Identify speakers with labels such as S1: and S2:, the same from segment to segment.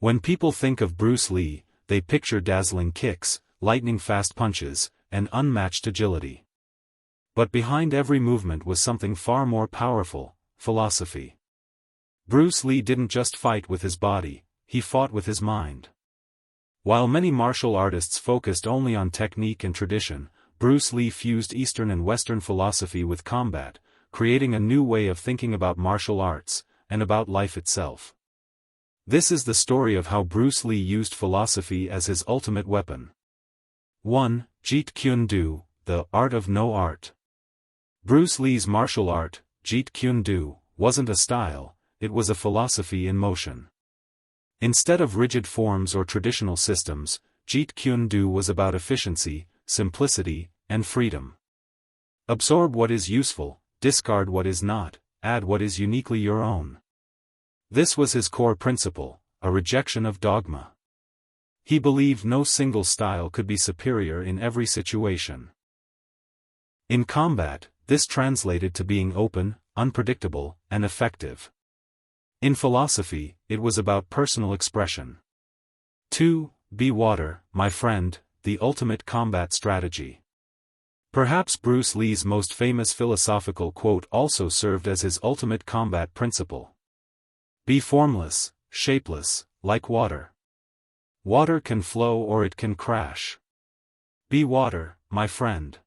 S1: When people think of Bruce Lee, they picture dazzling kicks, lightning-fast punches, and unmatched agility. But behind every movement was something far more powerful: philosophy. Bruce Lee didn't just fight with his body, he fought with his mind. While many martial artists focused only on technique and tradition, Bruce Lee fused Eastern and Western philosophy with combat, creating a new way of thinking about martial arts, and about life itself. This is the story of how Bruce Lee used philosophy as his ultimate weapon. 1. Jeet Kune Do, the art of no art. Bruce Lee's martial art, Jeet Kune Do, wasn't a style, it was a philosophy in motion. Instead of rigid forms or traditional systems, Jeet Kune Do was about efficiency, simplicity, and freedom. Absorb what is useful, discard what is not, add what is uniquely your own. This was his core principle, a rejection of dogma. He believed no single style could be superior in every situation. In combat, this translated to being open, unpredictable, and effective. In philosophy, it was about personal expression. 2. Be water, my friend, the ultimate combat strategy. Perhaps Bruce Lee's most famous philosophical quote also served as his ultimate combat principle. Be formless, shapeless, like water. Water can flow or it can crash. Be water, my friend.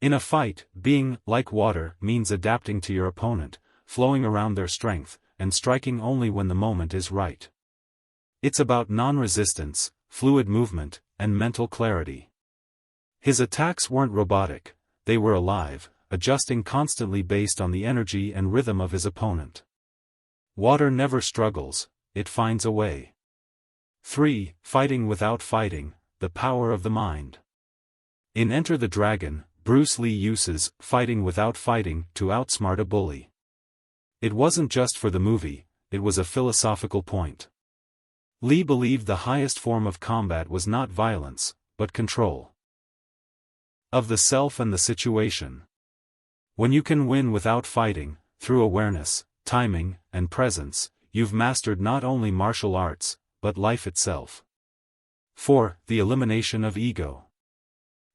S1: In a fight, being like water means adapting to your opponent, flowing around their strength, and striking only when the moment is right. It's about non-resistance, fluid movement, and mental clarity. His attacks weren't robotic, they were alive, adjusting constantly based on the energy and rhythm of his opponent. Water never struggles, it finds a way. 3. Fighting without fighting, the power of the mind. In Enter the Dragon, Bruce Lee uses fighting without fighting to outsmart a bully. It wasn't just for the movie, it was a philosophical point. Lee believed the highest form of combat was not violence, but control of the self and the situation. When you can win without fighting, through awareness, timing, and presence, you've mastered not only martial arts, but life itself. 4. The elimination of ego.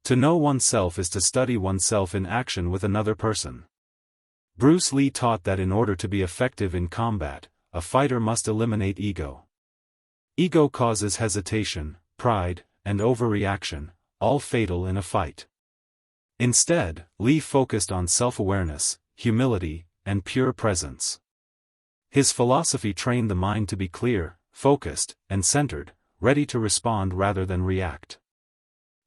S1: To know oneself is to study oneself in action with another person. Bruce Lee taught that in order to be effective in combat, a fighter must eliminate ego. Ego causes hesitation, pride, and overreaction, all fatal in a fight. Instead, Lee focused on self-awareness, humility, and pure presence. His philosophy trained the mind to be clear, focused, and centered, ready to respond rather than react.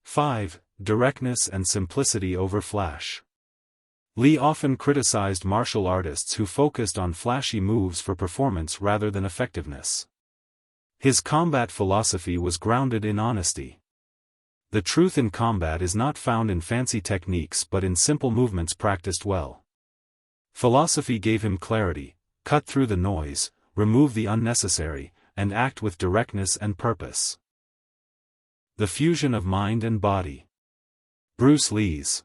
S1: 5. Directness and simplicity over flash. Lee often criticized martial artists who focused on flashy moves for performance rather than effectiveness. His combat philosophy was grounded in honesty. The truth in combat is not found in fancy techniques but in simple movements practiced well. Philosophy gave him clarity: cut through the noise, remove the unnecessary, and act with directness and purpose. The fusion of mind and body. Bruce Lee's